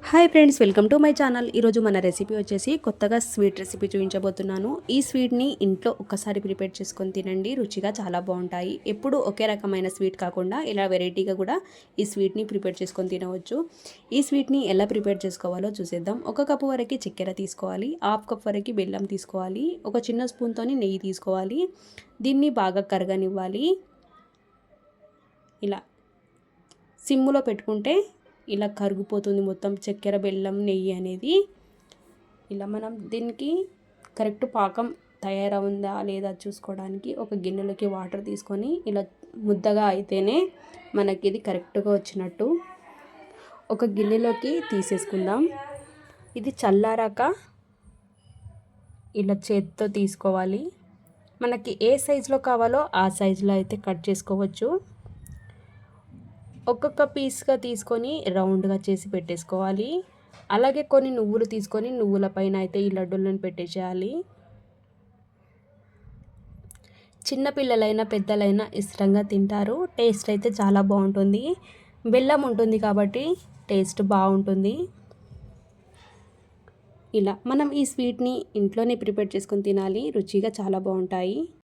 Hi friends, welcome to my channel. ఈరోజు మన recipe వచ్చేసి కొత్తగా స్వీట్ రెసిపీ చూపించబోతున్నాను. ఈ స్వీట్ని ఇంట్లో ఒక్కసారి ప్రిపేర్ చేసుకొని తినండి, రుచిగా చాలా బాగుంటాయి. ఎప్పుడు ఒకే రకమైన స్వీట్ కాకుండా ఇలా వెరైటీగా కూడా ఈ స్వీట్ని ప్రిపేర్ చేసుకొని తినవచ్చు. ఈ స్వీట్ని ఎలా ప్రిపేర్ చేసుకోవాలో చూసేద్దాం. 1 కప్పు వరకు చక్కెర తీసుకోవాలి, హాఫ్ కప్ వరకు బెల్లం తీసుకోవాలి, ఒక చిన్న స్పూన్తో నెయ్యి తీసుకోవాలి. దీన్ని బాగా కరగనివ్వాలి. ఇలా సిమ్ములో పెట్టుకుంటే ఇలా కరిగిపోతుంది మొత్తం చక్కెర, బెల్లం, నెయ్యి అనేది. ఇలా మనం దీనికి కరెక్ట్ పాకం తయారవుందా లేదా చూసుకోవడానికి ఒక గిన్నెలోకి వాటర్ తీసుకొని ఇలా ముద్దగా అయితేనే మనకి ఇది కరెక్ట్గా వచ్చినట్టు. ఒక గిన్నెలోకి తీసేసుకుందాం. ఇది చల్లారాక ఇలా చేతితో తీసుకోవాలి. మనకి ఏ సైజులో కావాలో ఆ సైజులో అయితే కట్ చేసుకోవచ్చు. ఒక్కొక్క పీస్గా తీసుకొని రౌండ్గా చేసి పెట్టేసుకోవాలి. అలాగే కొన్ని నువ్వులు తీసుకొని నువ్వుల పైన అయితే ఈ లడ్డూలను పెట్టేసేయాలి. చిన్నపిల్లలైనా పెద్దలైనా ఇష్టంగా తింటారు. టేస్ట్ అయితే చాలా బాగుంటుంది. బెల్లం ఉంటుంది కాబట్టి టేస్ట్ బాగుంటుంది. ఇలా మనం ఈ స్వీట్ని ఇంట్లోనే ప్రిపేర్ చేసుకొని తినాలి, రుచిగా చాలా బాగుంటాయి.